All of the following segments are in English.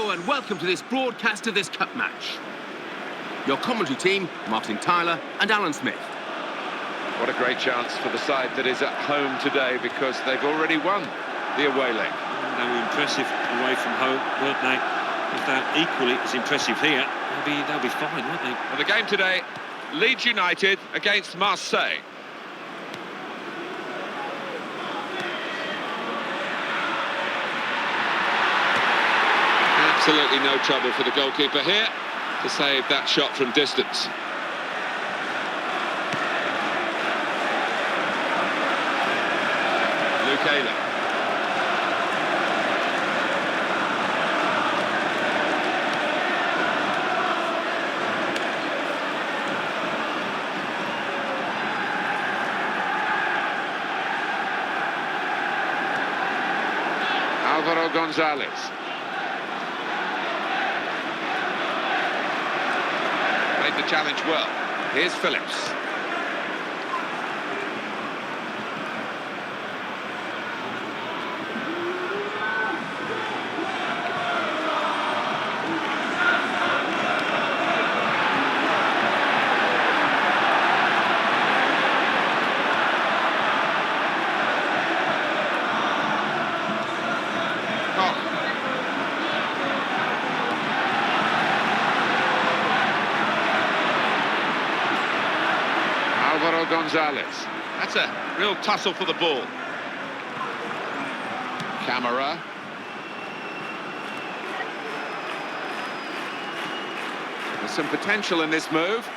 Hello and welcome to this broadcast of this cup match. Your commentary team, Martin Tyler and Alan Smith. What a great chance for the side that is at home today, because they've already won the away leg. They were impressive away from home, weren't they? If they're equally as impressive here, they'll be fine, won't they? Well, the game today, Leeds United against Marseille. Absolutely no trouble for the goalkeeper here to save that shot from distance. Luke Álvaro González. Made the challenge well. Here's Phillips. Álvaro González. That's a real tussle for the ball. Camara. There's some potential in this move.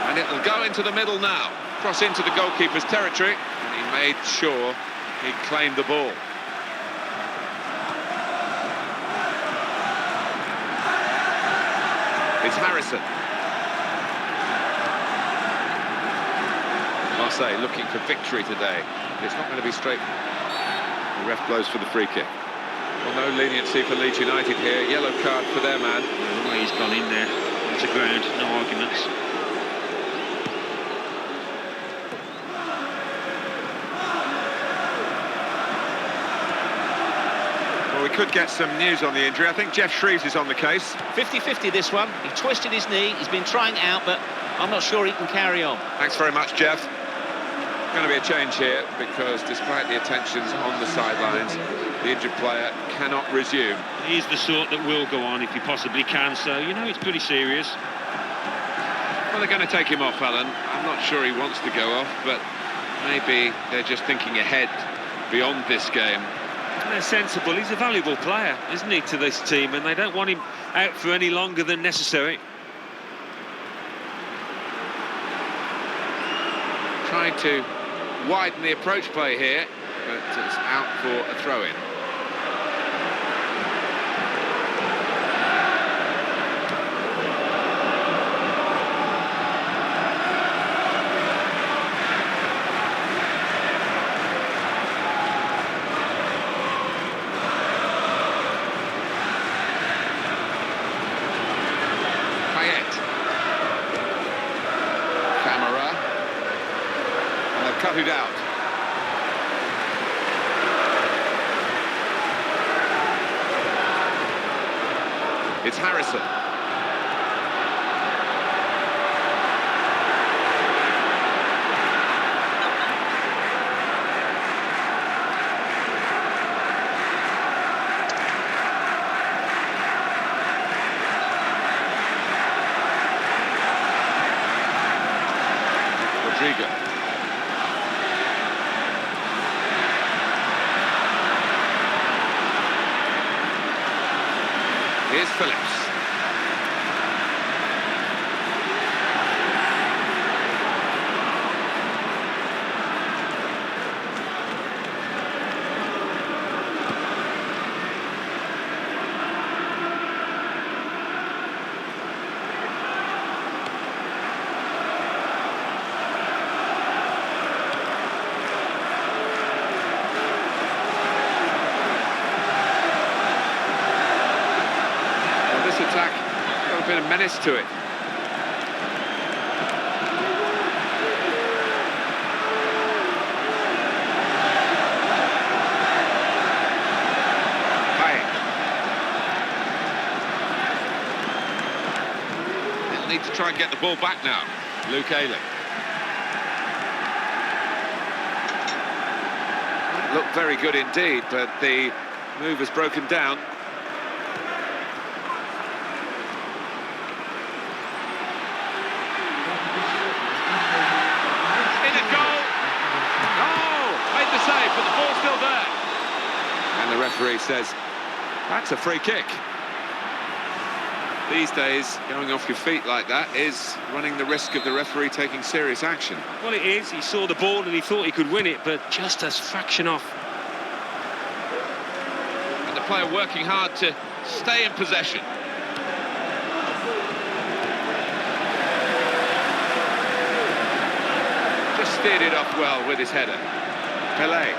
And it'll go into the middle now. Cross into the goalkeeper's territory. And he made sure he claimed the ball. It's Harrison. Marsel looking for victory today. It's not going to be straight. The ref blows for the free kick. Well, no leniency for Leeds United here. Yellow card for their man. The way he's gone in there onto ground, no arguments. Well, we could get some news on the injury. I think Jeff Shreves is on the case. 50-50 this one. He twisted his knee. He's been trying it out, but I'm not sure he can carry on. Thanks very much, Jeff. Going to be a change here, because despite the attentions on the sidelines, the injured player cannot resume. He's the sort that will go on if he possibly can, so, you know, it's pretty serious. Well, they're going to take him off, Alan. I'm not sure he wants to go off, but maybe they're just thinking ahead beyond this game. They're sensible. He's a valuable player, isn't he, to this team, and they don't want him out for any longer than necessary. Trying to widen the approach play here, but it's out for a throw-in. Cut it out. It's Harrison. Rodrigo. Here's Phillips. Attack, got a bit of menace to it. They'll need to try and get the ball back now. Luke Ayling. Looked very good indeed, but the move has broken down. In a goal! Oh! Made the save, but the ball's still there. And the referee says, that's a free kick. These days, going off your feet like that is running the risk of the referee taking serious action. Well, it is. He saw the ball and he thought he could win it, but just a fraction off. And the player working hard to stay in possession. Just steered it off well with his header. Pelé.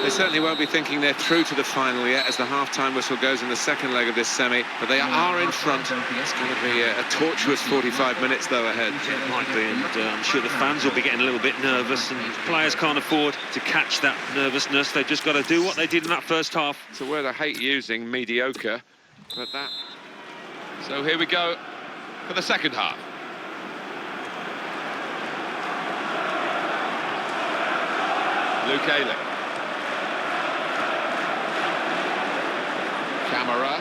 They certainly won't be thinking they're through to the final yet as the half-time whistle goes in the second leg of this semi, but they are in front. It's going to be a tortuous 45 minutes, though, ahead. It might be, and I'm sure the fans will be getting a little bit nervous, and players can't afford to catch that nervousness. They've just got to do what they did in that first half. It's a word I hate using, mediocre, but that... So here we go for the second half. Luke Ayling. Camera.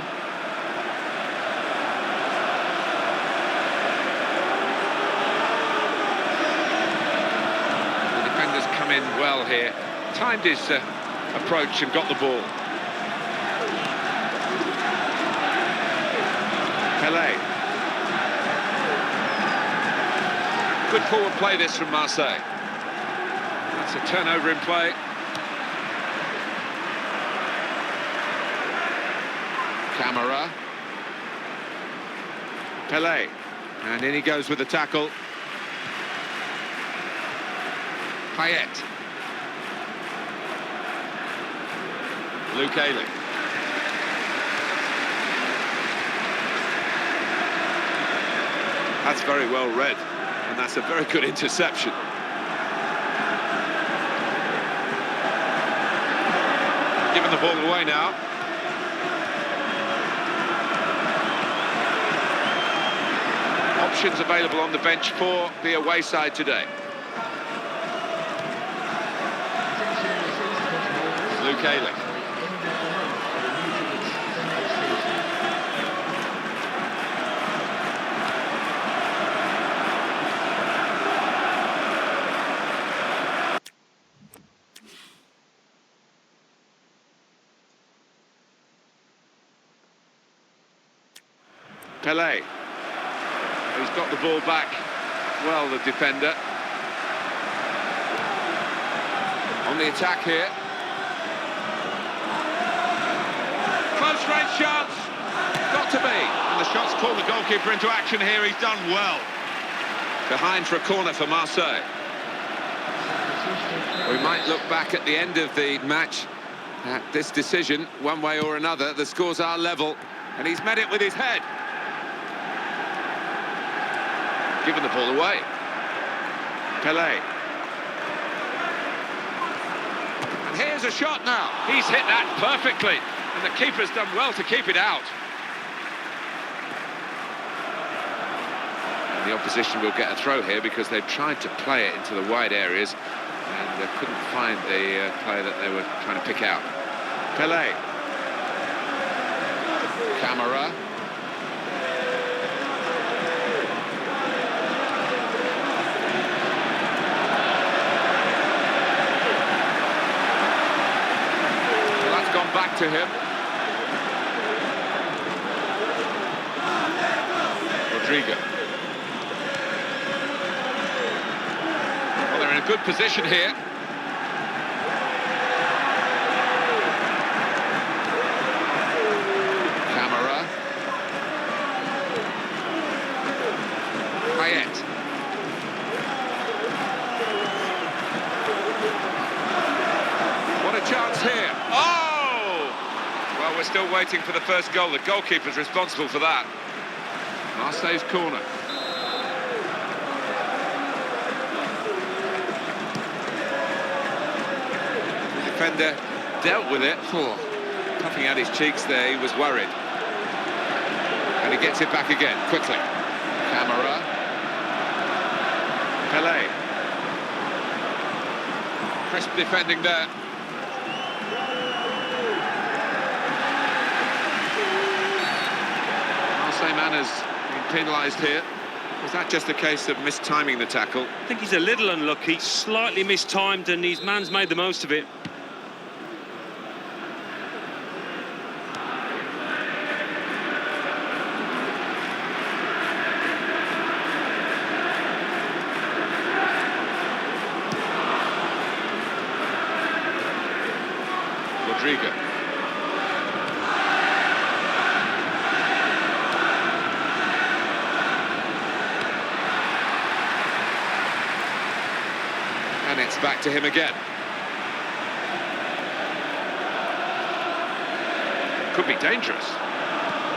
The defenders come in well here. Timed his approach and got the ball. Pelé. Good forward play this from Marsel. That's a turnover in play. Camera. Pelé. And in he goes with the tackle. Payet. Luke Ayling. That's very well read, and that's a very good interception. Giving the ball away now. Options available on the bench for the away side today. Luke Ayling. Pelé. He's got the ball back well, the defender. On the attack here. Close range chance. Got to be. And the shot's called the goalkeeper into action here. He's done well. Behind for a corner for Marsel. We might look back at the end of the match at this decision, one way or another. The scores are level, and he's met it with his head. Giving the ball away. Pelé. And here's a shot now. He's hit that perfectly, and the keeper's done well to keep it out. And the opposition will get a throw here because they've tried to play it into the wide areas and they couldn't find the player that they were trying to pick out. Pelé. Camera. Gone back to him. Rodrigo. Well, they're in a good position here. Camera. Payet. What a chance here. Oh! Well, we're still waiting for the first goal. The goalkeeper's responsible for that. Marseille's corner. The defender dealt with it. Puffing out his cheeks there, he was worried. And he gets it back again, quickly. Camera. Pelé. Crisp defending there. Marsel has been penalised here. Was that just a case of mistiming the tackle? I think he's a little unlucky, slightly mistimed, and his man's made the most of it. Rodrigo. And it's back to him again. Could be dangerous.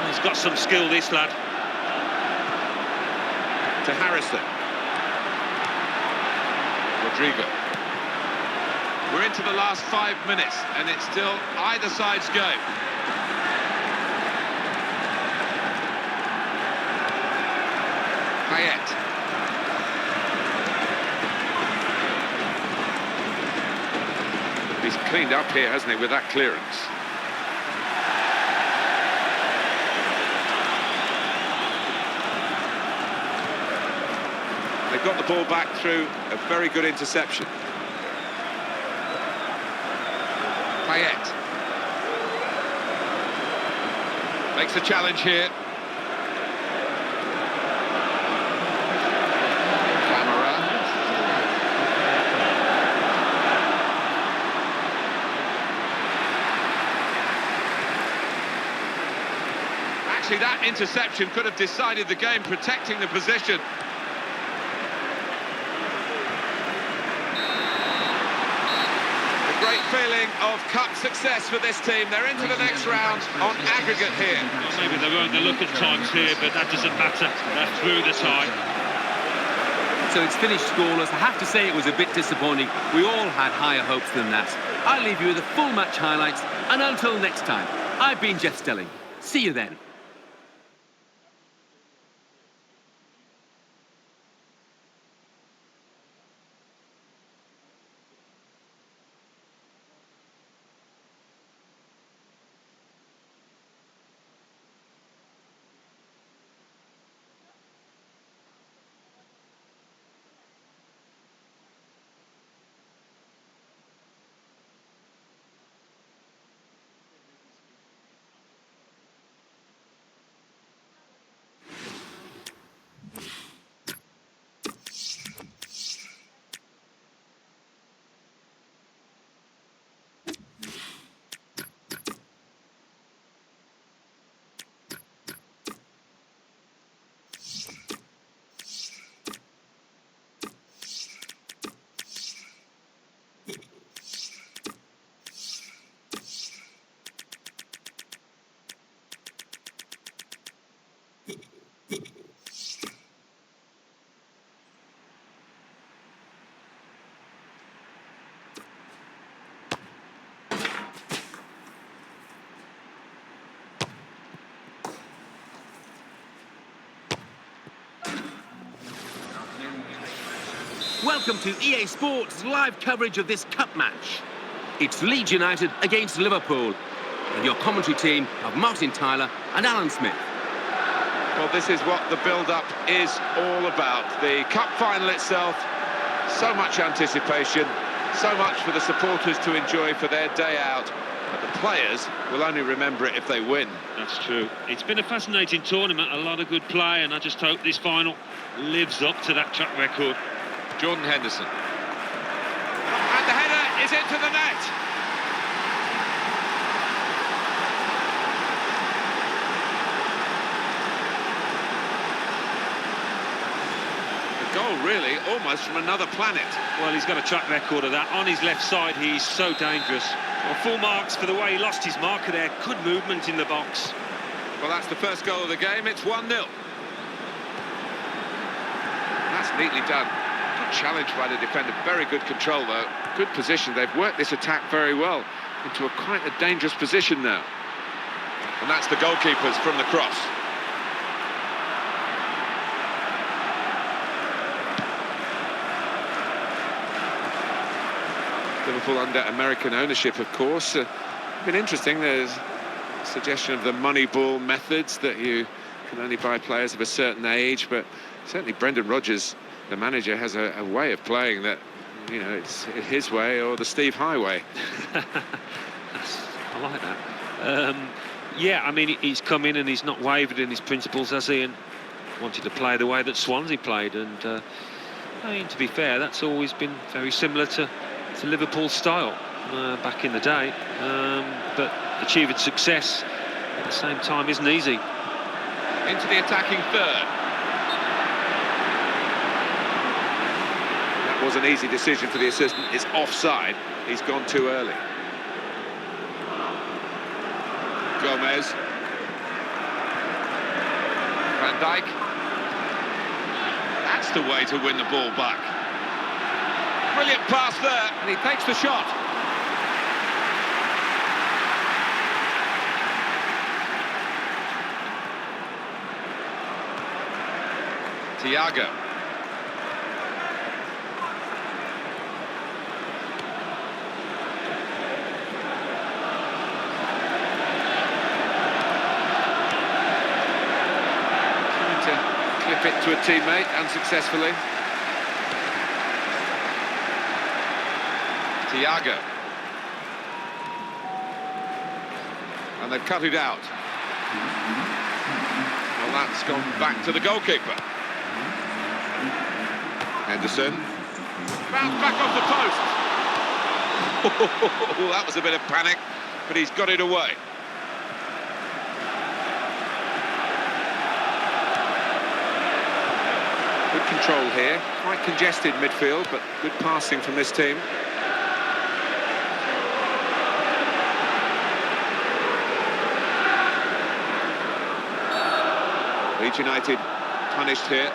He's got some skill, this lad. To Harrison. Rodrigo. We're into the last 5 minutes, and it's still either side's go. Payet. He's cleaned up here, hasn't he, with that clearance? They've got the ball back through a very good interception. Payet. Makes a challenge here. Actually, that interception could have decided the game, protecting the position. A great feeling of cup success for this team. They're into the next round on aggregate here. Well, maybe they weren't the look at times here, but that doesn't matter. They're through the tie. So it's finished scoreless. I have to say it was a bit disappointing. We all had higher hopes than that. I'll leave you with the full match highlights, and until next time, I've been Jeff Stelling. See you then. Welcome to EA Sports' live coverage of this cup match. It's Leeds United against Liverpool, with your commentary team of Martin Tyler and Alan Smith. Well, this is what the build-up is all about. The cup final itself, so much anticipation, so much for the supporters to enjoy for their day out. But the players will only remember it if they win. That's true. It's been a fascinating tournament, a lot of good play, and I just hope this final lives up to that track record. Jordan Henderson. And the header is into the net. The goal really almost from another planet. Well, he's got a track record of that. On his left side, he's so dangerous. Well, full marks for the way he lost his marker there. Good movement in the box. Well, that's the first goal of the game. It's 1-0. That's neatly done. Good challenge by the defender. Very good control, though. Good position. They've worked this attack very well into quite a dangerous position now. And that's the goalkeepers from the cross. Liverpool under American ownership, of course. Been interesting. There's a suggestion of the money ball methods, that you can only buy players of a certain age, but certainly Brendan Rodgers, the manager, has a way of playing that, you know, it's his way or the Steve Highway. I like that. Yeah, I mean, he's come in and he's not wavered in his principles, has he? And wanted to play the way that Swansea played, and I mean, to be fair, that's always been very similar to Liverpool's style back in the day. But achieving success at the same time isn't easy. Into the attacking third. That was an easy decision for the assistant. It's offside. He's gone too early. Gomez. Van Dijk. That's the way to win the ball back. Brilliant pass there, and he takes the shot. Thiago. Clip it to a teammate unsuccessfully. Thiago. And they've cut it out. Well, that's gone back to the goalkeeper. Henderson. Bounce back off the post. That was a bit of panic, but he's got it away. Good control here, quite congested midfield, but good passing from this team. Leeds United punished here.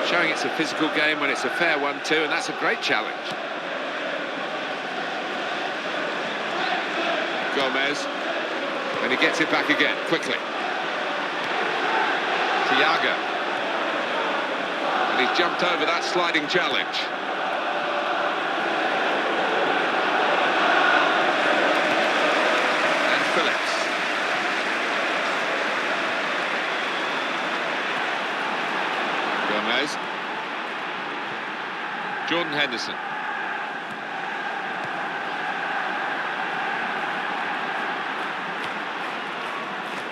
Showing it's a physical game when it's a fair one too, and that's a great challenge. Gomez, and he gets it back again, quickly. Thiago. And he's jumped over that sliding challenge. And Phillips. Gomez. Jordan Henderson.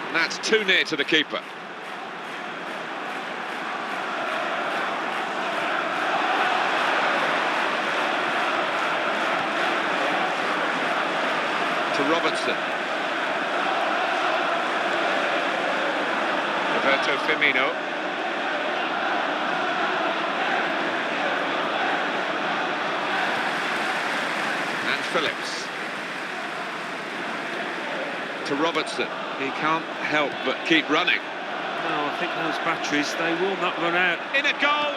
And that's too near to the keeper. To Robertson. Roberto Firmino. And Phillips. To Robertson. He can't help but keep running. No, I think those batteries, they will not run out. In a goal!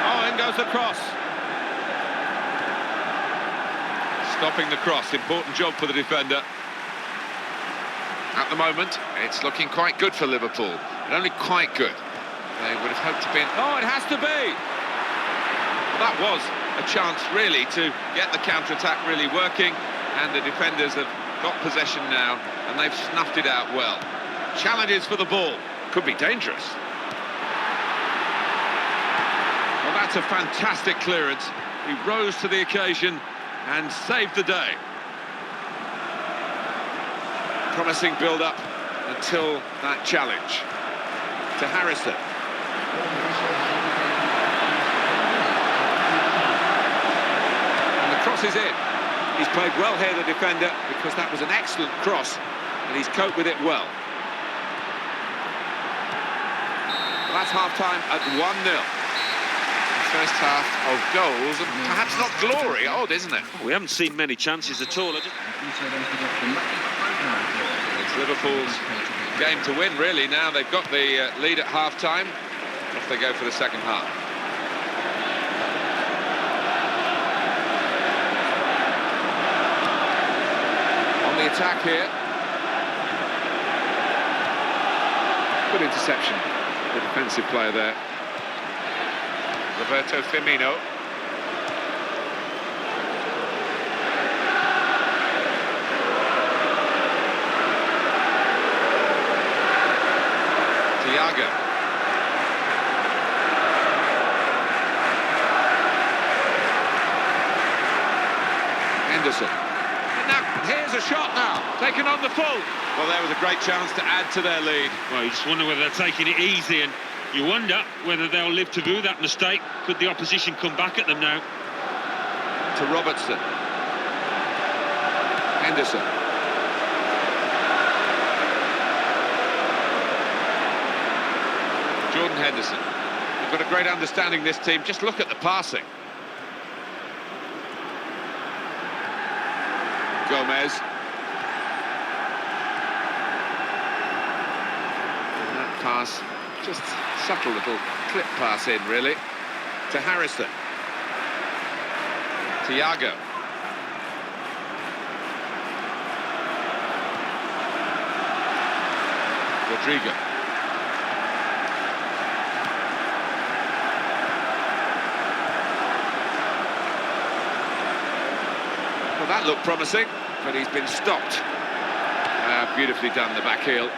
Oh, in goes the cross. Stopping the cross, important job for the defender. At the moment, it's looking quite good for Liverpool, but only quite good. They would have hoped to be in... Oh, it has to be! Well, that was a chance, really, to get the counter-attack really working, and the defenders have got possession now, and they've snuffed it out well. Challenges for the ball. Could be dangerous. Well, that's a fantastic clearance. He rose to the occasion and saved the day. Promising build-up until that challenge. To Harrison. And the cross is in. He's played well here, the defender, because that was an excellent cross, and he's coped with it well. That's half-time at 1-0. First half of goals, and perhaps not glory. Odd, isn't it? We haven't seen many chances at all. It's Liverpool's game to win, really. Now they've got the lead at half-time. Off they go for the second half. On the attack here. Good interception. the defensive player there. Roberto Firmino. Thiago. Henderson. And now, here's a shot now, taken on the full. Well, there was a great chance to add to their lead. Well, you just wonder whether they're taking it easy, and you wonder whether they'll live to do that mistake. Could the opposition come back at them now? To Robertson. Henderson. Jordan Henderson. They've got a great understanding, this team. Just look at the passing. Gomez. And that pass, just subtle little clip pass in, really. To Harrison. Thiago. Rodrigo. Well, that looked promising, but he's been stopped. Beautifully done, the back heel.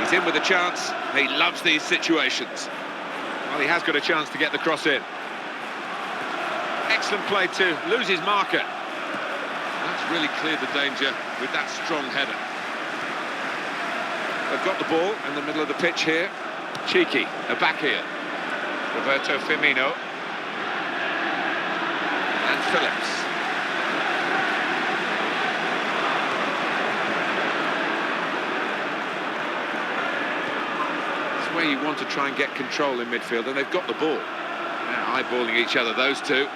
He's in with a chance. He loves these situations. Well, he has got a chance to get the cross in. Excellent play to lose his marker. That's really cleared the danger with that strong header. They've got the ball in the middle of the pitch here. Cheeky, a back heel. Roberto Firmino. And Phillips. It's where you want to try and get control in midfield, and they've got the ball. Now eyeballing each other, those two.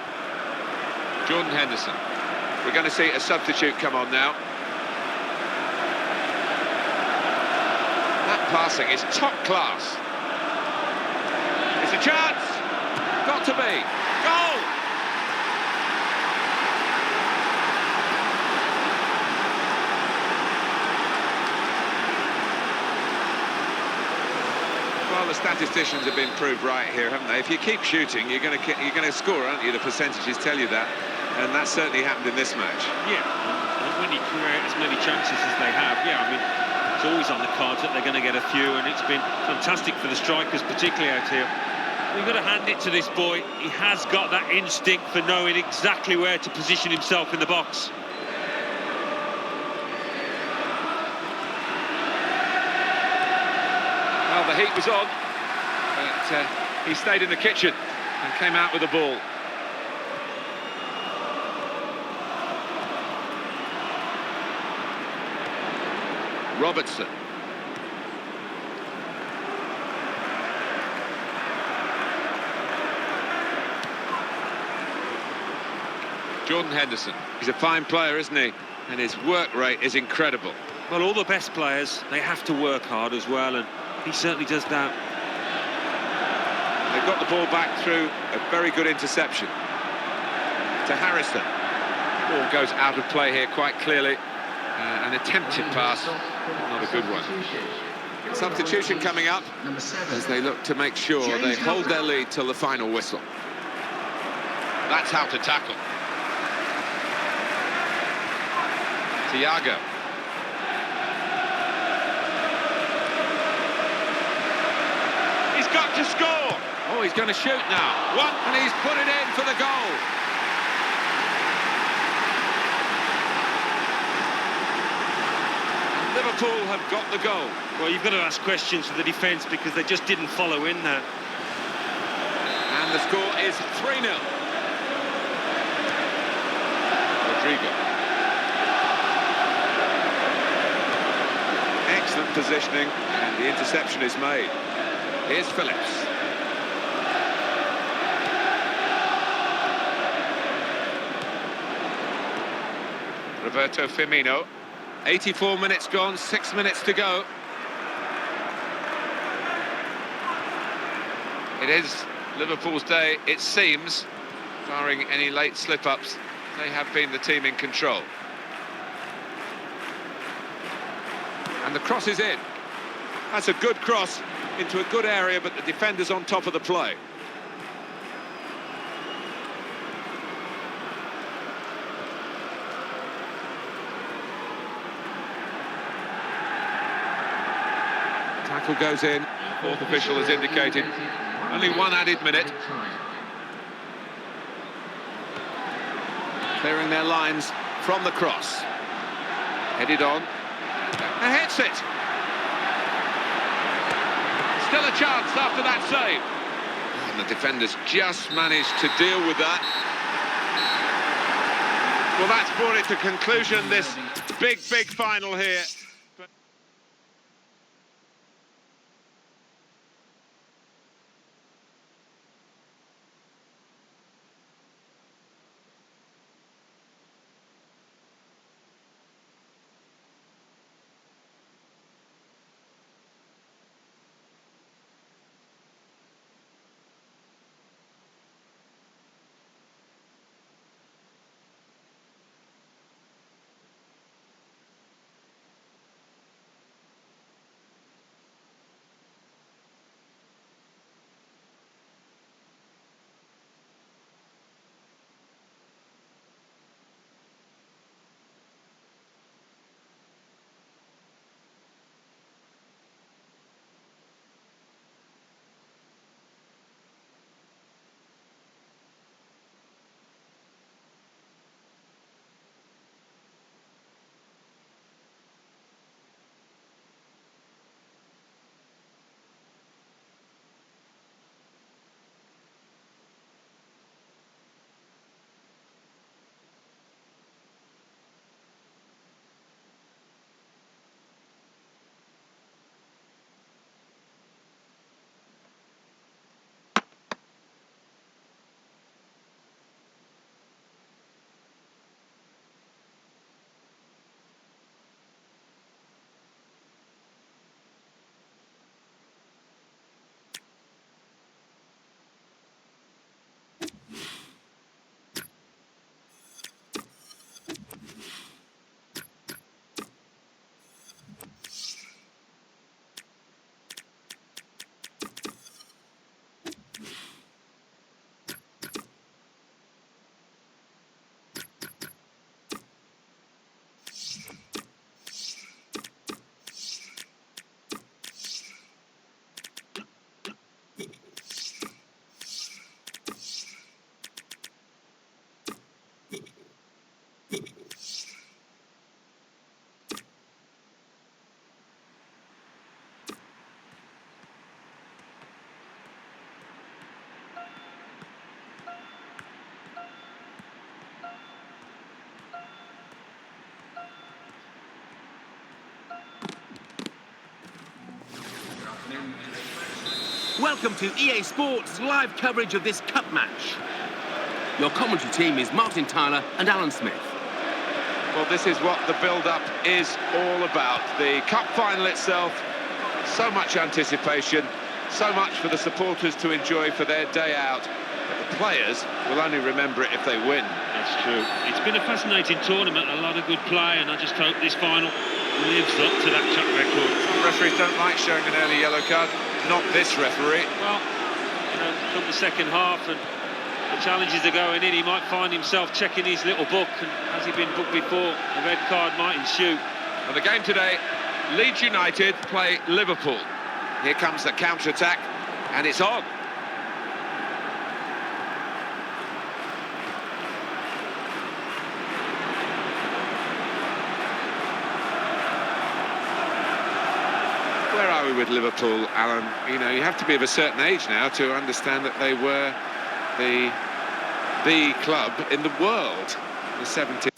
Jordan Henderson. We're going to see a substitute come on now. That passing is top class. It's a chance. Got to be. Goal! Well, the statisticians have been proved right here, haven't they? If you keep shooting, you're going to score, aren't you? The percentages tell you that, and that certainly happened in this match. Yeah, and when you create as many chances as they have, yeah, I mean, it's always on the cards that they're going to get a few, and it's been fantastic for the strikers, particularly out here. We've got to hand it to this boy. He has got that instinct for knowing exactly where to position himself in the box. Well, the heat was on, but he stayed in the kitchen and came out with the ball. Robertson. Jordan Henderson. He's a fine player, isn't he? And his work rate is incredible. Well, all the best players, they have to work hard as well, and he certainly does that. They've got the ball back through a very good interception. To Harrison. Ball goes out of play here quite clearly. An attempted pass, not a good one. Substitution coming up as they look to make sure they hold their lead till the final whistle. That's how to tackle. Thiago. He's got to score. Oh, he's going to shoot now. One, and he's put it in for the goal. Liverpool have got the goal. Well, you've got to ask questions for the defence because they just didn't follow in there. And the score is 3-0. Rodrigo. Excellent positioning, and the interception is made. Here's Phillips. Roberto Firmino. 84 minutes gone, 6 minutes to go. It is Liverpool's day, it seems. Barring any late slip-ups, they have been the team in control. And the cross is in. That's a good cross into a good area, but the defender's on top of the play. Tackle goes in, fourth official has indicated. Only one added minute. Clearing their lines from the cross. Headed on. And hits it. Still a chance after that save. And the defenders just managed to deal with that. Well, that's brought it to conclusion, this big final here. Welcome to EA Sports live coverage of this cup match. Your commentary team is Martin Tyler and Alan Smith. Well, this is what the build-up is all about. The cup final itself, so much anticipation, so much for the supporters to enjoy for their day out. But the players will only remember it if they win. That's true. It's been a fascinating tournament, a lot of good play, and I just hope this final lives up to that track record. Some referees don't like showing an early yellow card. Not this referee. Well, you know, come the second half and the challenges are going in, he might find himself checking his little book, and has he been booked before, the red card might ensue. And the game today, Leeds United play Liverpool. Here comes the counter-attack, and it's on. Where are we with Liverpool, Alan? You know, you have to be of a certain age now to understand that they were the club in the world in the 70s.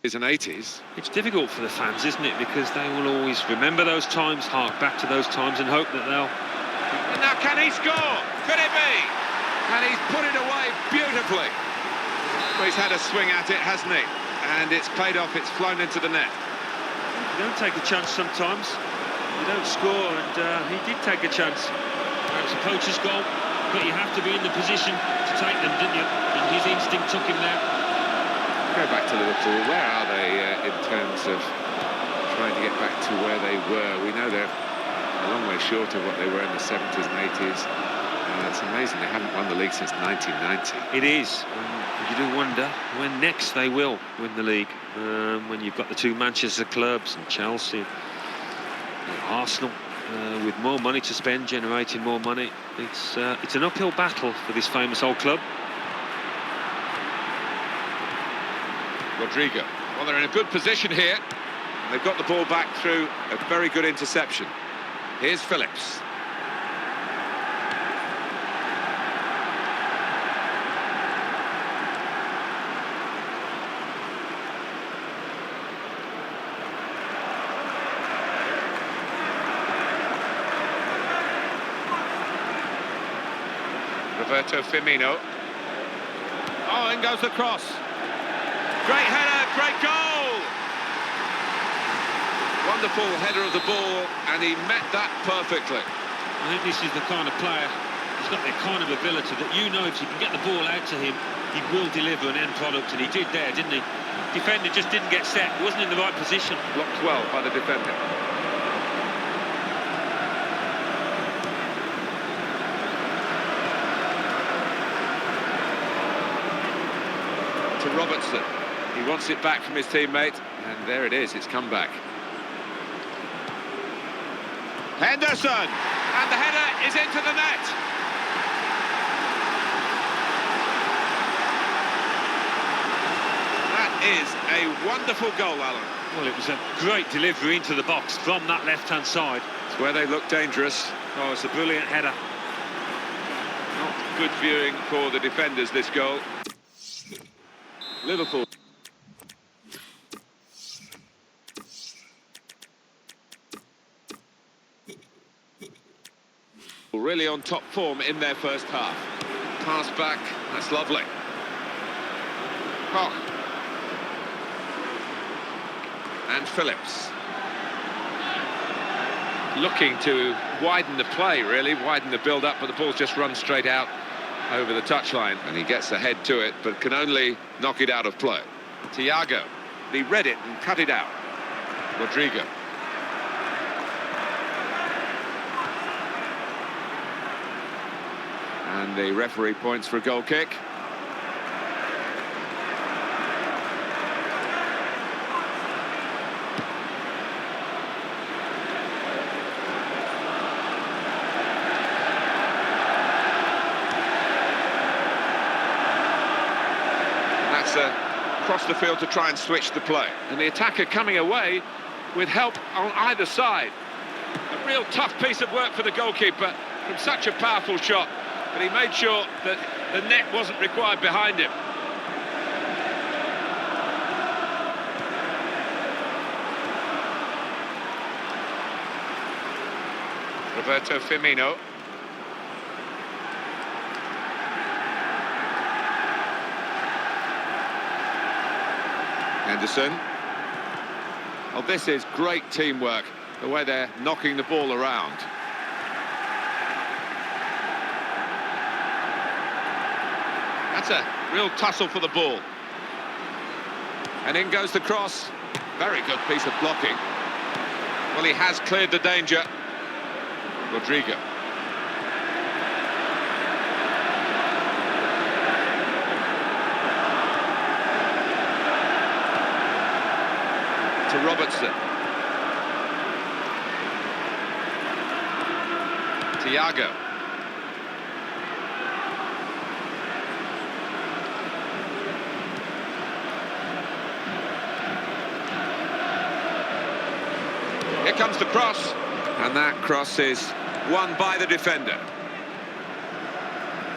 And 80s. It's difficult for the fans, isn't it? Because they will always remember those times, hark back to those times, and hope that they'll... And now can he score? Could it be? And he's put it away beautifully. Well, he's had a swing at it, hasn't he? And it's paid off, it's flown into the net. You don't take a chance sometimes. You don't score, and he did take a chance. It's a poacher's goal, but you have to be in the position to take them, didn't you? And his instinct took him there. Go back to Liverpool. Where are they in terms of trying to get back to where they were? We know they're a long way short of what they were in the 70s and 80s. It's amazing they haven't won the league since 1990. It is. You do wonder when next they will win the league. When you've got the two Manchester clubs and Chelsea and Arsenal with more money to spend, generating more money. It's an uphill battle for this famous old club. Rodrigo. Well, they're in a good position here. They've got the ball back through a very good interception. Here's Phillips. Roberto Firmino. Oh, in goes the cross. Great header, great goal! Wonderful header of the ball, and he met that perfectly. I think this is the kind of player, he's got the kind of ability that you know if you can get the ball out to him, he will deliver an end product, and he did there, didn't he? Defender just didn't get set, he wasn't in the right position. Blocked well by the defender. To Robertson. He wants it back from his teammate, and there it is, it's come back. Henderson! And the header is into the net! That is a wonderful goal, Alan. Well, it was a great delivery into the box from that left-hand side. It's where they look dangerous. Oh, it's a brilliant header. Not good viewing for the defenders, this goal. Liverpool. Really on top form in their first half. Pass back, that's lovely. Koch. And Phillips. Looking to widen the play, really, widen the build-up, but the ball's just run straight out over the touchline, and he gets the head to it, but can only knock it out of play. Thiago. He read it and cut it out. Rodrigo. And the referee points for a goal kick. That's across the field to try and switch the play. And the attacker coming away with help on either side. A real tough piece of work for the goalkeeper from such a powerful shot. But he made sure that the net wasn't required behind him. Roberto Firmino. Henderson. Oh, this is great teamwork, the way they're knocking the ball around. That's a real tussle for the ball. And in goes the cross. Very good piece of blocking. Well, he has cleared the danger. Rodrigo. To Robertson. Thiago. Here comes the cross, and that cross is won by the defender.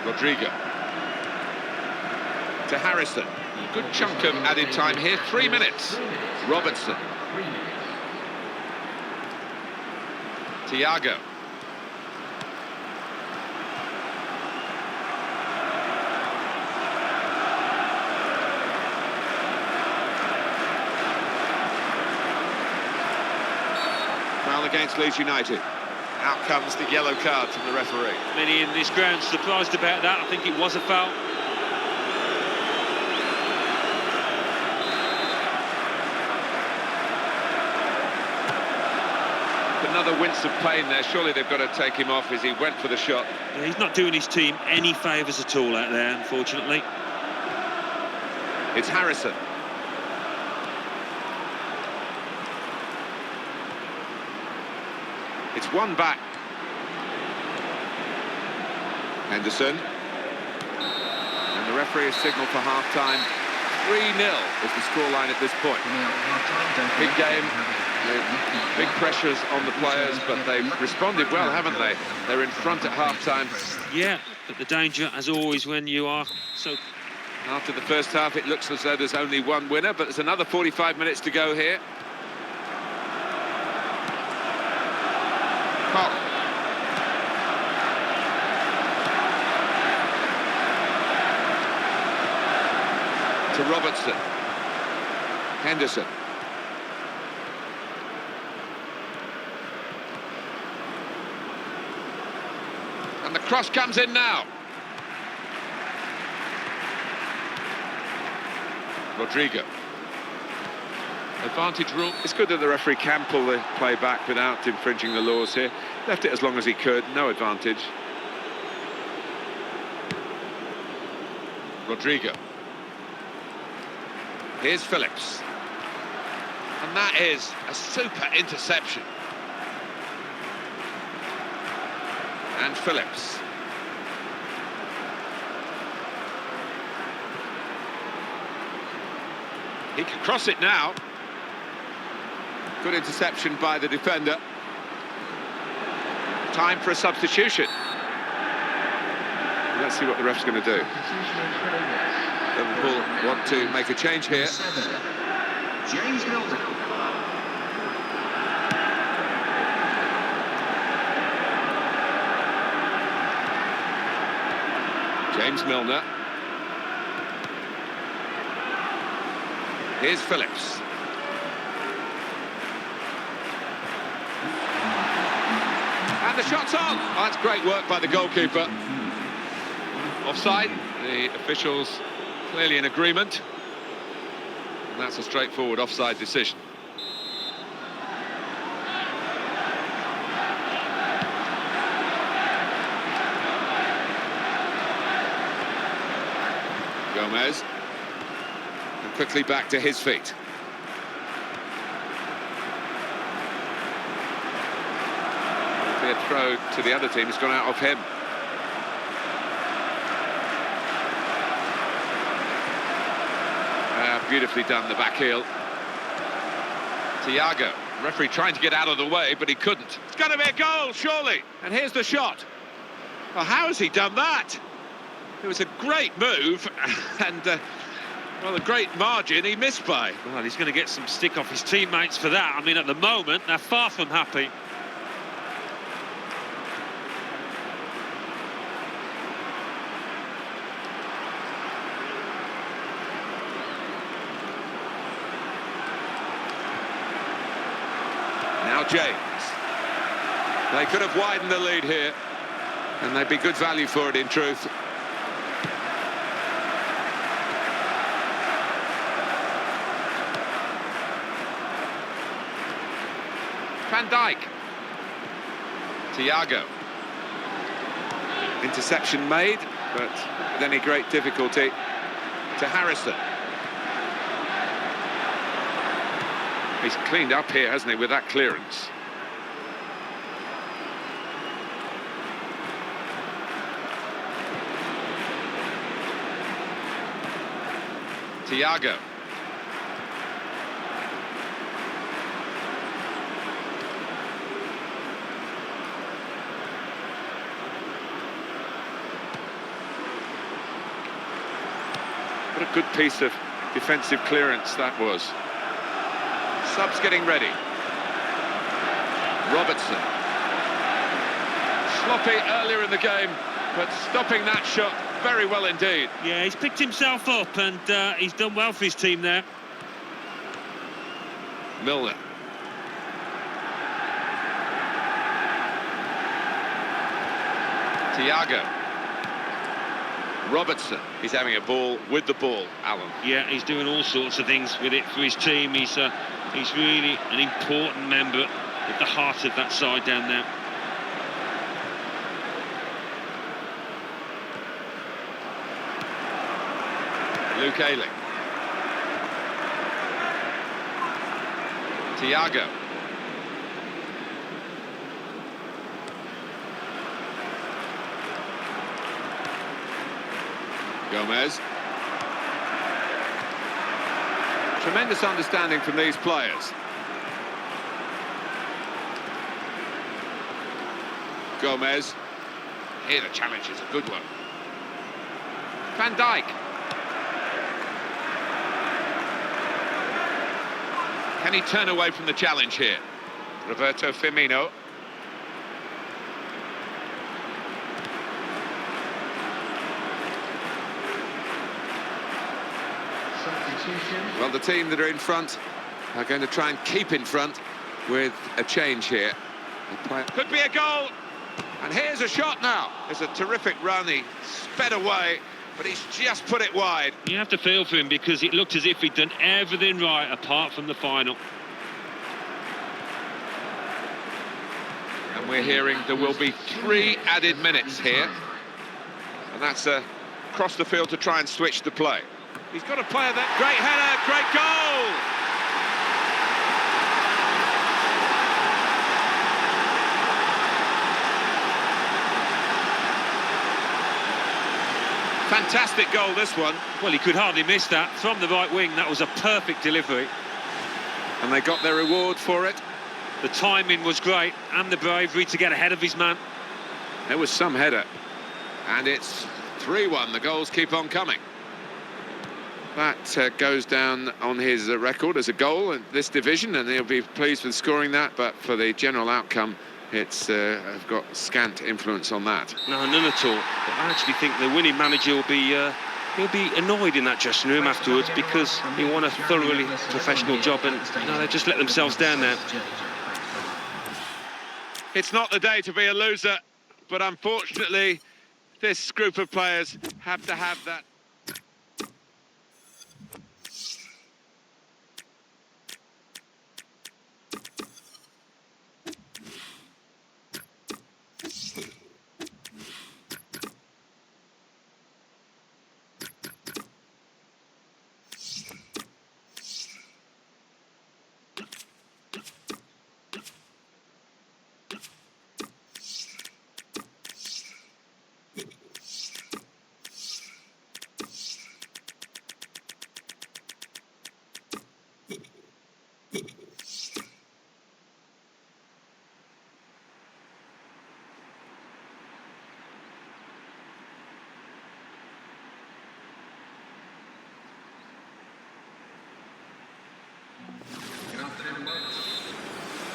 Rodrigo. To Harrison. Good chunk of added time here, 3 minutes. Robertson. Thiago. against Leeds United. Out comes the yellow card from the referee. Many in this ground surprised about that. I think it was a foul. Another wince of pain there. Surely they've got to take him off as he went for the shot. Yeah, he's not doing his team any favours at all out there, unfortunately. It's Harrison. It's one back. Henderson. And the referee has signalled for half-time. 3-0 is the scoreline at this point. Big game. Big pressures on the players, but they've responded well, haven't they? They're in front at half-time. Yeah, but the danger, as always, when you are so... After the first half, it looks as though there's only one winner, but there's another 45 minutes to go here. Koch. To Robertson. Henderson. And the cross comes in now. Rodrigo. Advantage rule. It's good that the referee can pull the play back without infringing the laws here. Left it as long as he could, no advantage. Rodrigo. Here's Phillips. And that is a super interception. And Phillips. He can cross it now. Good interception by the defender. Time for a substitution. Let's see what the ref's going to do. Liverpool want to make a change here. James Milner. James Milner. Here's Phillips. And the shot's on. Oh, that's great work by the goalkeeper. Offside. The officials clearly in agreement. And that's a straightforward offside decision. Gomez. And quickly back to his feet. Clear throw to the other team. It's gone out of him. Beautifully done, the back heel. Thiago. Referee trying to get out of the way, but he couldn't. It's going to be a goal, surely. And here's the shot. Well, how has he done that? It was a great move, and, well, a great margin he missed by. Well, he's going to get some stick off his teammates for that. I mean, at the moment, they're far from happy. Now James. They could have widened the lead here, and they'd be good value for it in truth. Van Dijk. Thiago. Interception made, but with any great difficulty to Harrison. He's cleaned up here, hasn't he, with that clearance. Thiago. What a good piece of defensive clearance that was. Subs getting ready. Robertson. Sloppy earlier in the game, but stopping that shot very well indeed. Yeah, he's picked himself up, and he's done well for his team there. Milner. Thiago. Robertson. He's having a ball with the ball, Alan. Yeah, he's doing all sorts of things with it for his team. He's really an important member at the heart of that side down there. Luke Ayling. Thiago. Gomez. Tremendous understanding from these players. Gomez. Here the challenge is a good one. Van Dijk. Can he turn away from the challenge here? Roberto Firmino. Well, the team that are in front are going to try and keep in front with a change here. Could be a goal. And here's a shot now. It's a terrific run. He sped away, but he's just put it wide. You have to feel for him because it looked as if he'd done everything right apart from the final. And we're hearing there will be 3 added minutes here. And that's across the field to try and switch the play. He's got a player that... Great header, great goal! Fantastic goal, this one. Well, he could hardly miss that. From the right wing, that was a perfect delivery. And they got their reward for it. The timing was great, and the bravery to get ahead of his man. There was some header. And it's 3-1. The goals keep on coming. That goes down on his record as a goal in this division, and he'll be pleased with scoring that, but for the general outcome, it's got scant influence on that. No, none at all. But I actually think the winning manager will be he'll be annoyed in that dressing room afterwards because he won a thoroughly professional job, and they just let themselves down there. It's not the day to be a loser, but unfortunately, this group of players have to have that.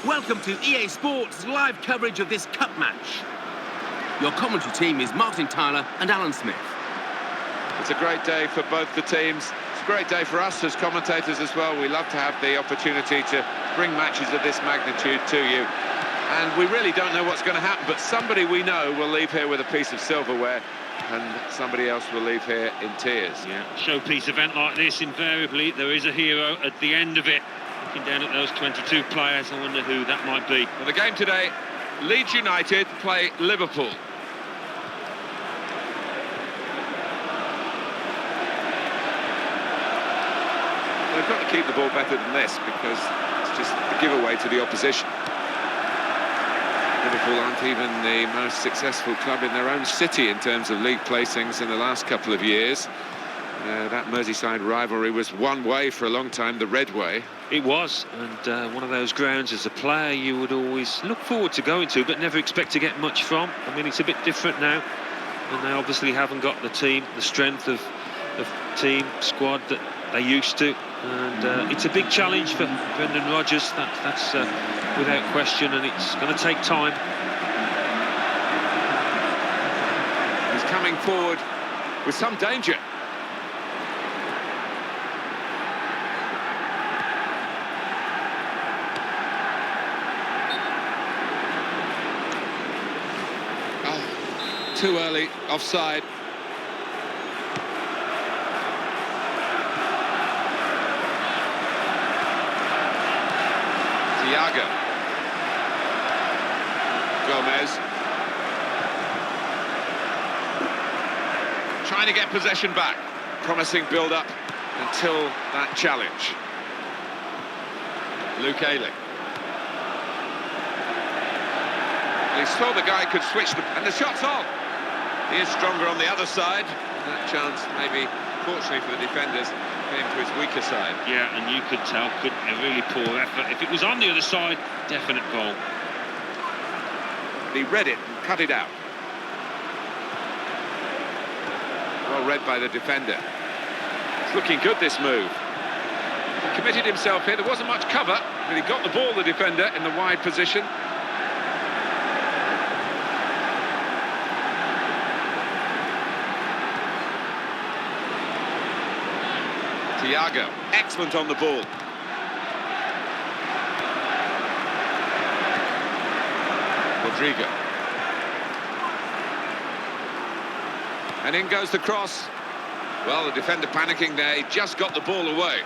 Welcome to EA Sports live coverage of this cup match. Your commentary team is Martin Tyler and Alan Smith. It's a great day for both the teams. It's a great day for us as commentators as well. We love to have the opportunity to bring matches of this magnitude to you. And we really don't know what's going to happen, but somebody we know will leave here with a piece of silverware and somebody else will leave here in tears. Yeah, showpiece event like this, invariably there is a hero at the end of it. Looking down at those 22 players, I wonder who that might be. Well, the game today, Leeds United play Liverpool. They've got to keep the ball better than this because it's just a giveaway to the opposition. Liverpool aren't even the most successful club in their own city in terms of league placings in the last couple of years. That Merseyside rivalry was one way for a long time, the red way. It was, and one of those grounds as a player you would always look forward to going to, but never expect to get much from. I mean, it's a bit different now, and they obviously haven't got the team, the strength of team, squad that they used to. And it's a big challenge for Brendan Rodgers, that's without question, and it's going to take time. He's coming forward with some danger. too early, offside. Thiago. Gomez. Trying to get possession back. Promising build-up until that challenge. Luke Ayling. He saw the guy could switch and the shot's on. He is stronger on the other side. That chance, maybe, fortunately for the defenders, came to his weaker side. Yeah, and you could tell, a really poor effort. If it was on the other side, definite goal. He read it and cut it out. Well read by the defender. It's looking good, this move. He committed himself here. There wasn't much cover, but he got the ball, the defender, in the wide position. Thiago, excellent on the ball. Rodrigo. And in goes the cross. Well, the defender panicking there, he just got the ball away.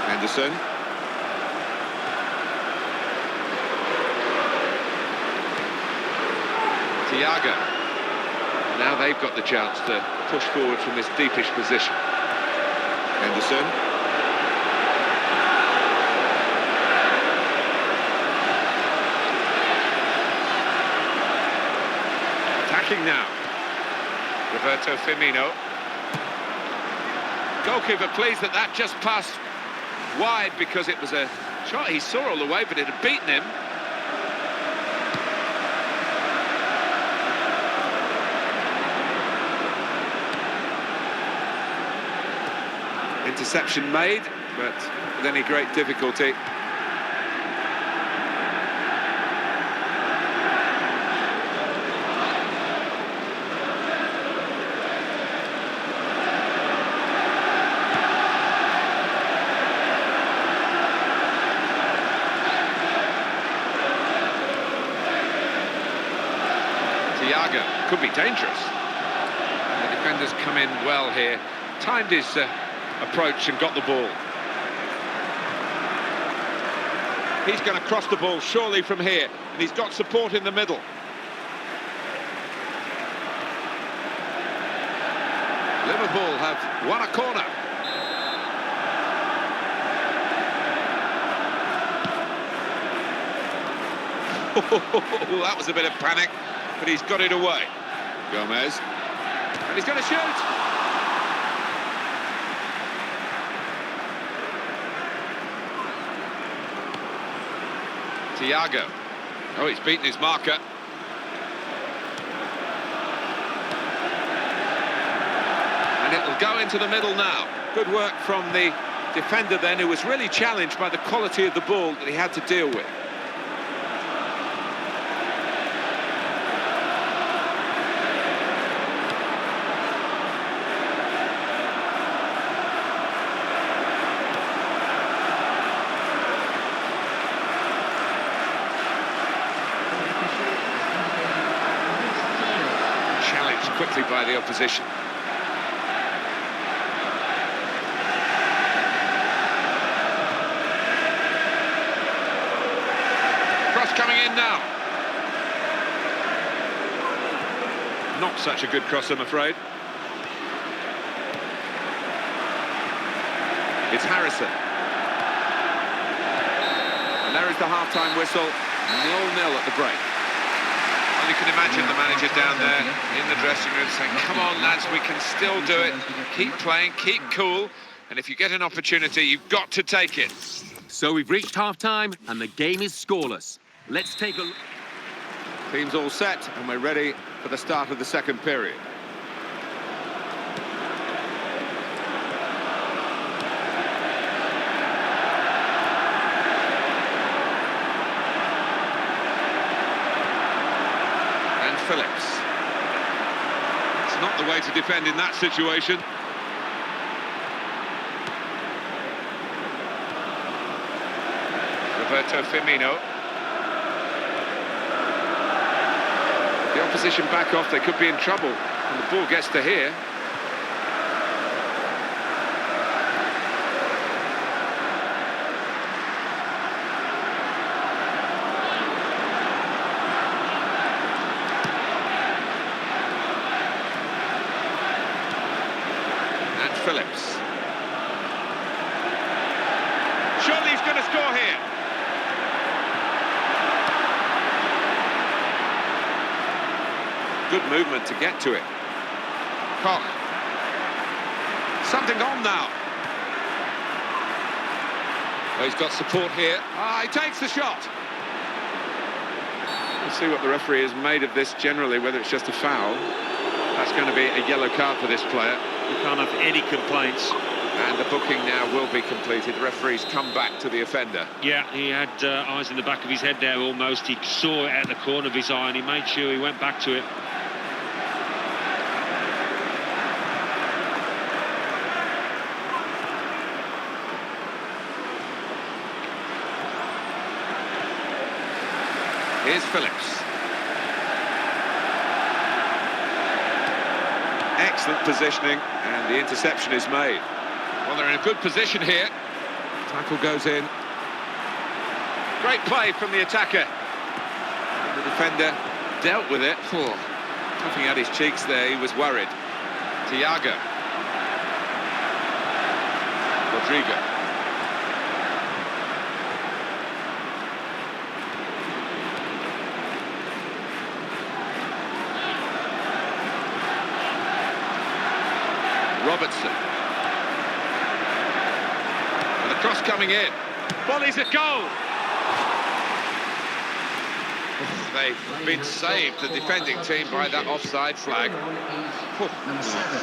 Henderson. Thiago. Now they've got the chance to push forward from this deepish position. Henderson. Attacking now. Roberto Firmino. Goalkeeper pleased that that just passed wide because it was a shot he saw all the way, but it had beaten him. Interception made, but with any great difficulty. Thiago could be dangerous. The defenders come in well here, timed his approach and got the ball. He's going to cross the ball surely from here, and he's got support in the middle. Liverpool have won a corner. That was a bit of panic, but he's got it away. Gomez, and he's going to shoot. Thiago. Oh, he's beaten his marker. And it'll go into the middle now. Good work from the defender then, who was really challenged by the quality of the ball that he had to deal with. Quickly by the opposition. Cross coming in now. Not such a good cross, I'm afraid. It's Harrison. And there is the half-time whistle. 0-0 at the break. You can imagine the manager down there in the dressing room saying, come on lads, we can still do it, keep playing, keep cool, and if you get an opportunity, you've got to take it. So we've reached half-time and the game is scoreless. Let's take a look. Team's all set and we're ready for the start of the second period. Phillips. It's not the way to defend in that situation. Roberto Firmino. The opposition back off, they could be in trouble. And the ball gets to here. And Phillips. Surely he's going to score here. Good movement to get to it. Koch. Something on now. Oh, he's got support here. Ah, he takes the shot. We'll see what the referee has made of this generally, whether it's just a foul. That's going to be a yellow card for this player. We can't have any complaints. And the booking now will be completed. The referee's come back to the offender. Yeah, he had eyes in the back of his head there almost. He saw it at the corner of his eye and he made sure he went back to it. Here's Phillips. Excellent positioning, and the interception is made. Well, they're in a good position here. Tackle goes in. Great play from the attacker. And the defender dealt with it. Puffing out his cheeks there, he was worried. Thiago. Rodrigo. Robertson. And the cross coming in. Volley's a goal. They've been saved, the defending team, by that offside flag.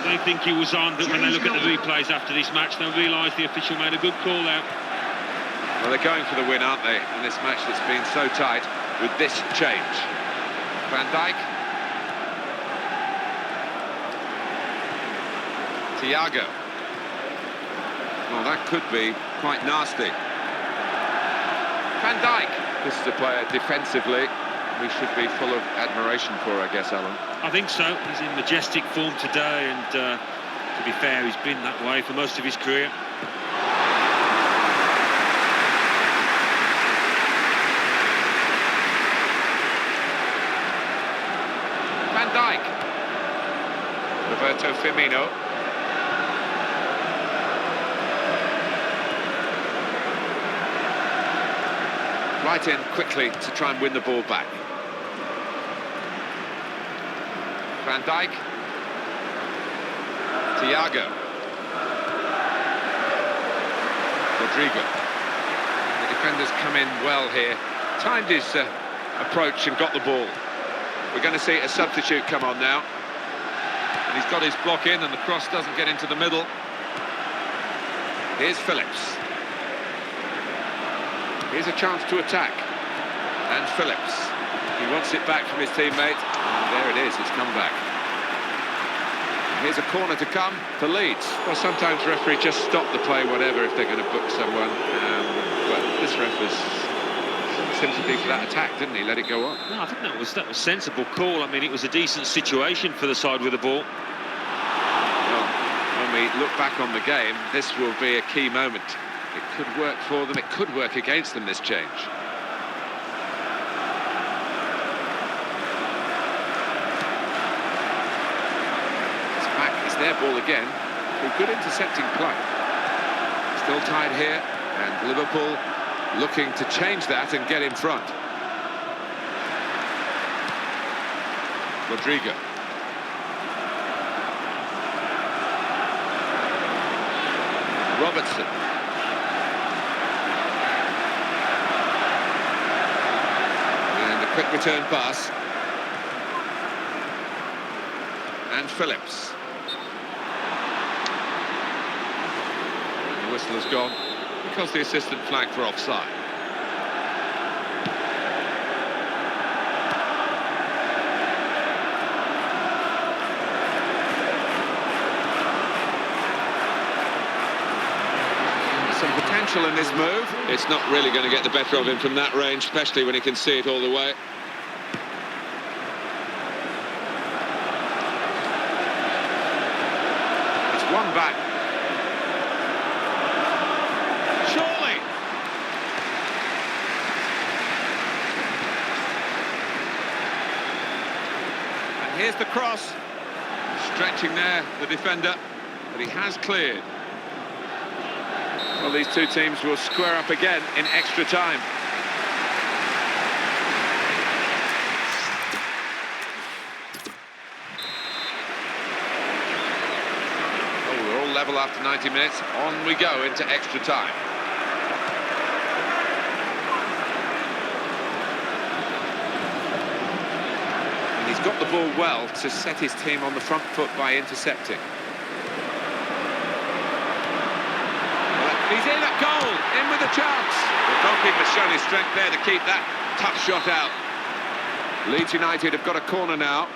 They think he was on, but when they look at the replays after this match, they'll realise the official made a good call out. Well, they're going for the win, aren't they, in this match that's been so tight with this change. Van Dijk. Thiago. Well, that could be quite nasty. Van Dijk. This is a player defensively we should be full of admiration for, I guess, Alan. I think so. He's in majestic form today, and to be fair, he's been that way for most of his career. Van Dijk. Roberto Firmino. Right in quickly to try and win the ball back. Van Dijk. Thiago. Rodrigo. The defenders come in well here. Timed his approach and got the ball. We're going to see a substitute come on now. And he's got his block in and the cross doesn't get into the middle. Here's Phillips. Here's a chance to attack. And Phillips. He wants it back from his teammate. And there it is, it's come back. Here's a corner to come for Leeds. Well, sometimes referees just stop the play, whatever, if they're going to book someone. But this ref was sympathy for that attack, didn't he? Let it go on. No, I think that was sensible call. I mean, it was a decent situation for the side with the ball. Well, when we look back on the game, this will be a key moment. It could work for them, it could work against them, this change. It's back, it's their ball again. A good intercepting play. Still tied here, and Liverpool looking to change that and get in front. Rodrigo. Robertson. And a quick return pass. And Phillips. And the whistle has gone because the assistant flagged for offside. Some potential Marshall in this move. It's not really going to get the better of him from that range, especially when he can see it all the way. It's one back. Surely. And here's the cross. Stretching there, the defender, but he has cleared. Well, these two teams will square up again in extra time. Oh, we're all level after 90 minutes. On we go into extra time. And he's got the ball well to set his team on the front foot by intercepting. He's in at goal, in with a chance. The goalkeeper's shown his strength there to keep that tough shot out. Leeds United have got a corner now.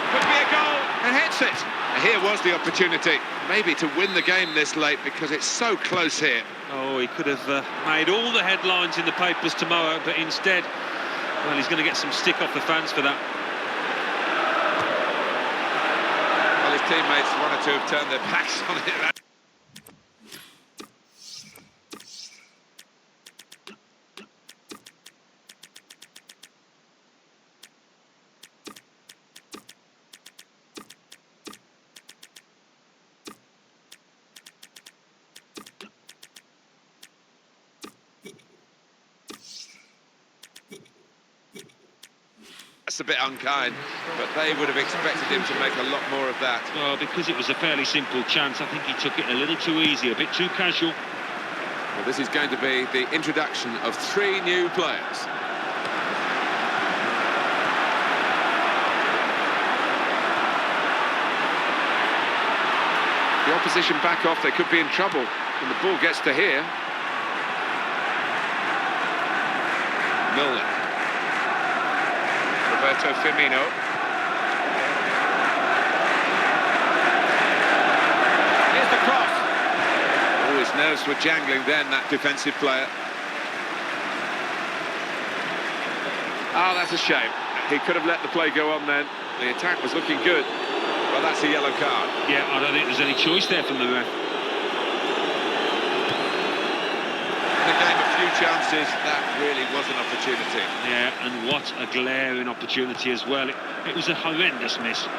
Could be a goal, and hits it. And here was the opportunity, maybe to win the game this late, because it's so close here. Oh, he could have made all the headlines in the papers tomorrow, but instead, well, he's going to get some stick off the fans for that. His teammates, one or two, have turned their backs on it. That's a bit unkind, but they would have expected him to make a lot more of that. Well, because it was a fairly simple chance, I think he took it a little too easy, a bit too casual. Well, this is going to be the introduction of 3 new players. The opposition back off, they could be in trouble when the ball gets to here. Milner. Roberto Firmino. Here's the cross. Oh, his nerves were jangling then, that defensive player. Oh, that's a shame. He could have let the play go on then. The attack was looking good. Well, that's a yellow card. Yeah, I don't think there's any choice there from the ref. In a game of few chances, that really was an opportunity. Yeah, and what a glaring opportunity as well. It was a horrendous miss.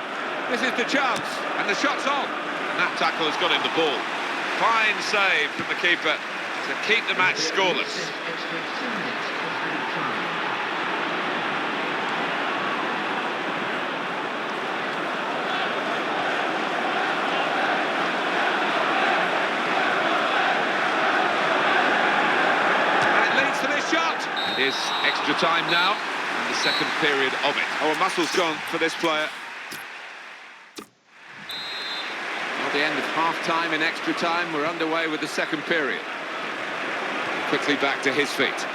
This is the chance, and the shot's on. And that tackle has got him the ball. Fine save from the keeper to keep the match scoreless. Is extra time now, and the second period of it. Oh, a muscle's gone for this player. At the end of half-time in extra time, we're underway with the second period. Quickly back to his feet.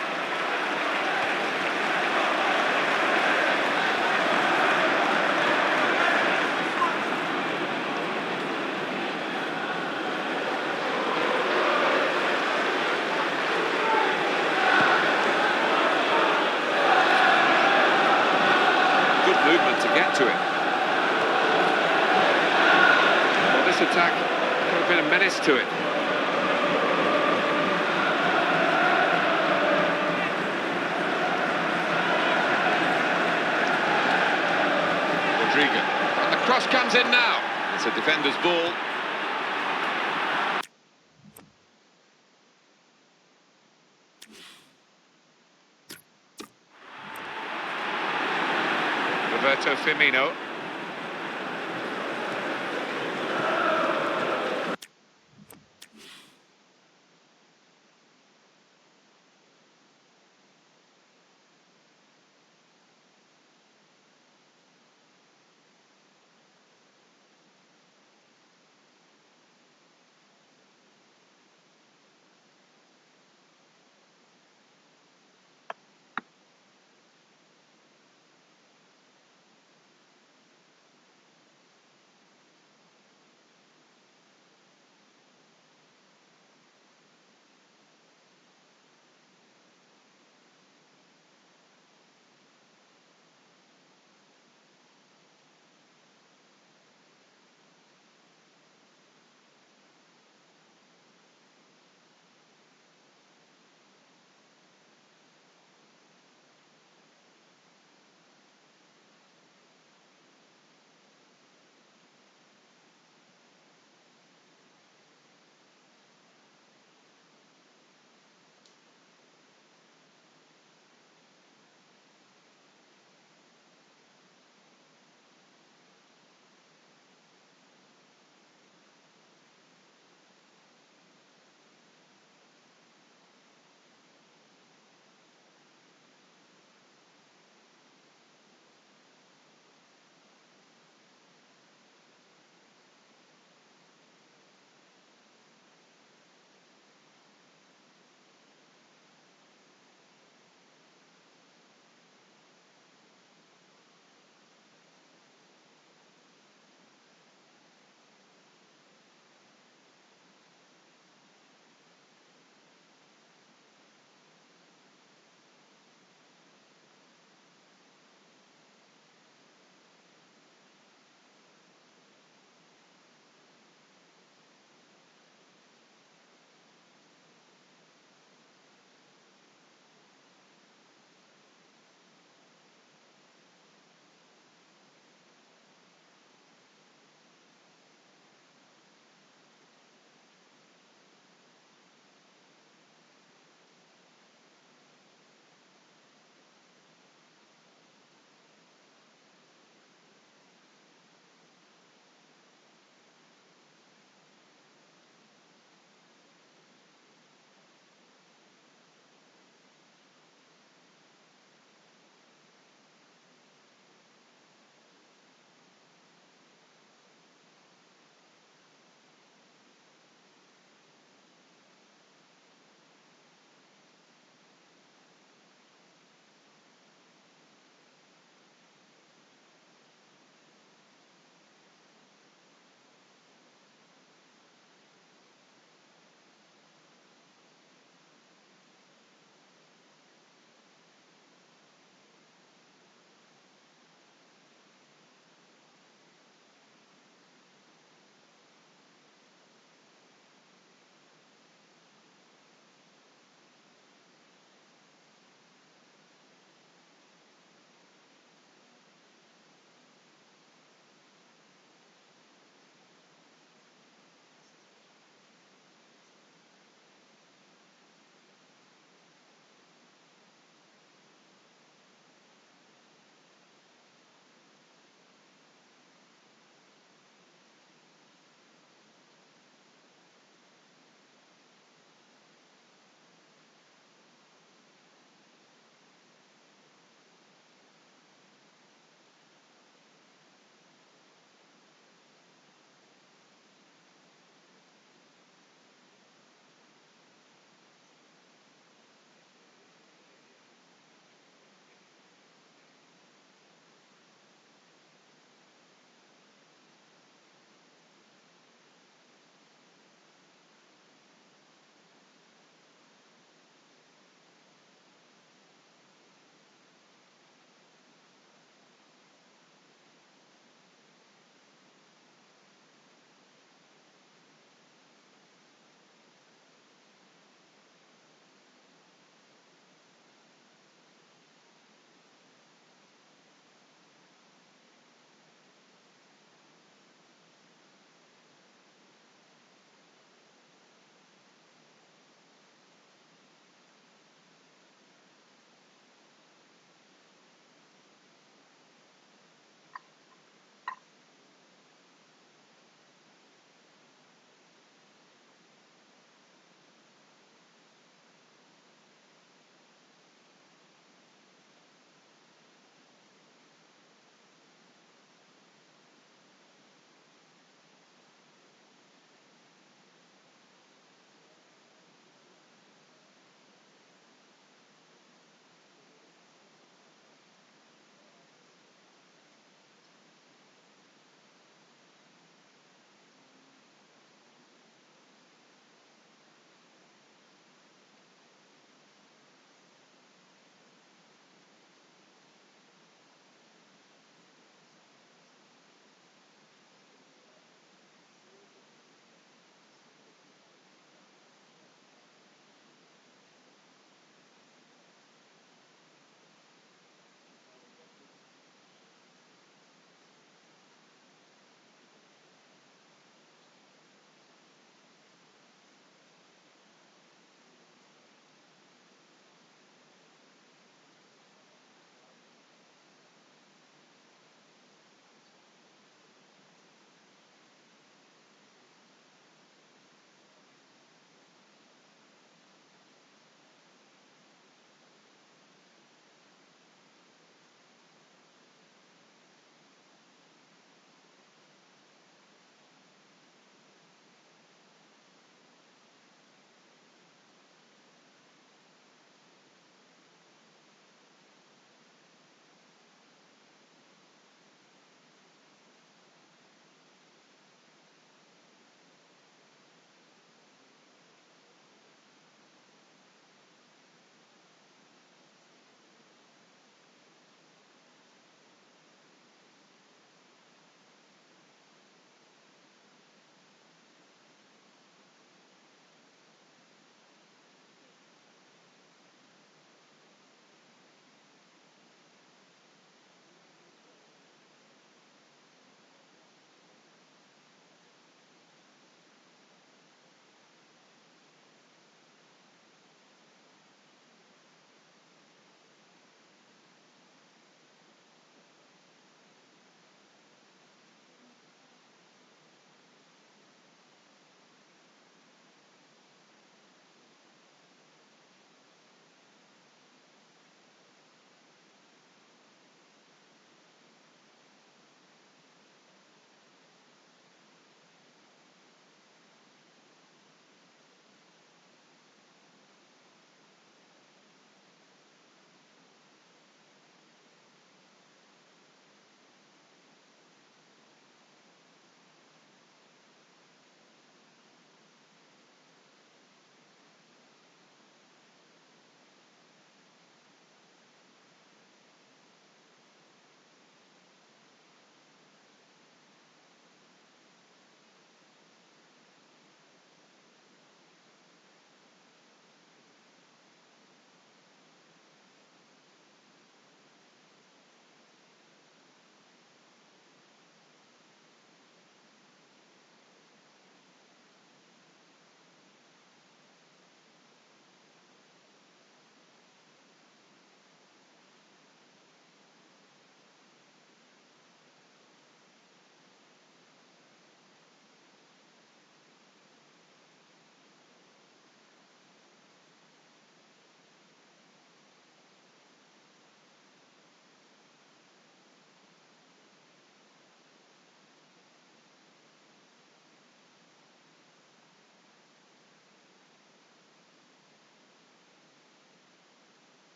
Movement to get to it. Well, this attack could have been a menace to it. Rodrigo. And the cross comes in now. It's a defender's ball. Roberto Firmino.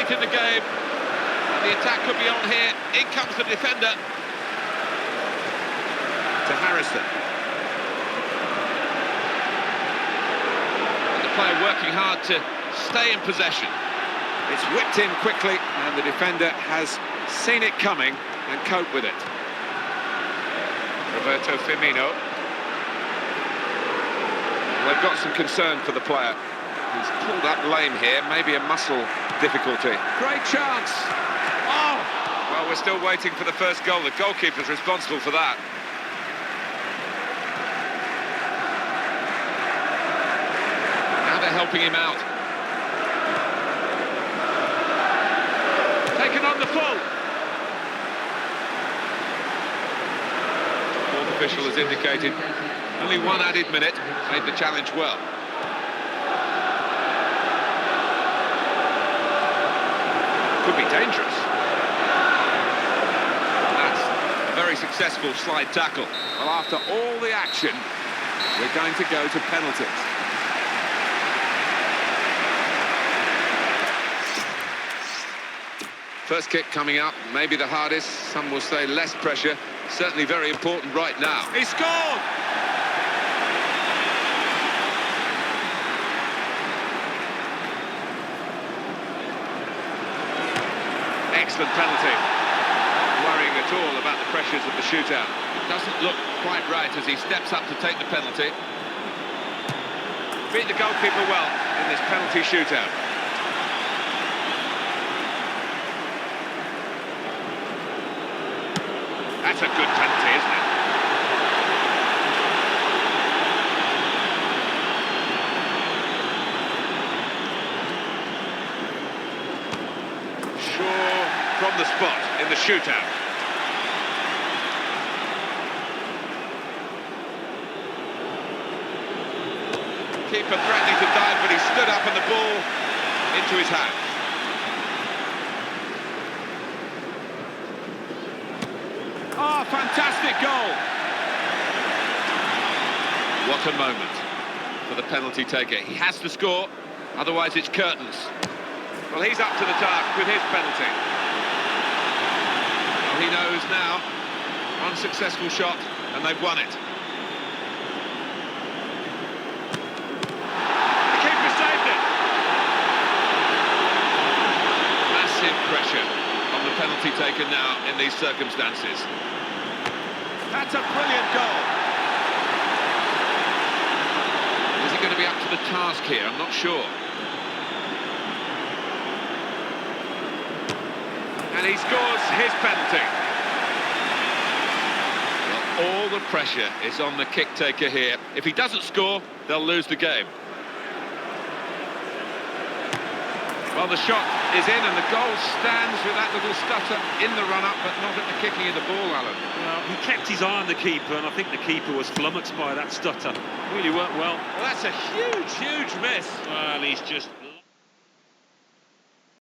late in the game. And the attack could be on here. In comes the defender. To Harrison. And the player working hard to stay in possession. It's whipped in quickly, and the defender has seen it coming and coped with it. Roberto Firmino. Well, they've got some concern for the player. He's pulled up lame here, maybe a muscle difficulty. Great chance! Oh! Well, we're still waiting for the first goal. The goalkeeper's responsible for that. Now they're helping him out. Taken on the full. Fourth official has indicated only one added minute, made the challenge well. Could be dangerous. That's a very successful slide tackle. Well, after all the action, we're going to go to penalties. First kick coming up, maybe the hardest, some will say less pressure, certainly very important right now. He scored! Excellent penalty. Worrying at all about the pressures of the shootout. Doesn't look quite right as he steps up to take the penalty. Beat the goalkeeper well in this penalty shootout. That's a good penalty, isn't it? Shaw from the spot in the shootout. Keeper threatening to dive, but he stood up and the ball into his hands. Oh, fantastic goal! What a moment for the penalty taker. He has to score, otherwise it's curtains. Well, he's up to the task with his penalty. Well, he knows now, unsuccessful shot, and they've won it. The keeper saved it! Massive pressure on the penalty taker now in these circumstances. That's a brilliant goal. Is he going to be up to the task here? I'm not sure. And he scores his penalty. Well, all the pressure is on the kick taker here. If he doesn't score, they'll lose the game. Well, the shot is in and the goal stands with that little stutter in the run-up, but not at the kicking of the ball, Alan. Well, he kept his eye on the keeper, and I think the keeper was flummoxed by that stutter. Really worked well. Well, that's a huge, huge miss. Well, he's just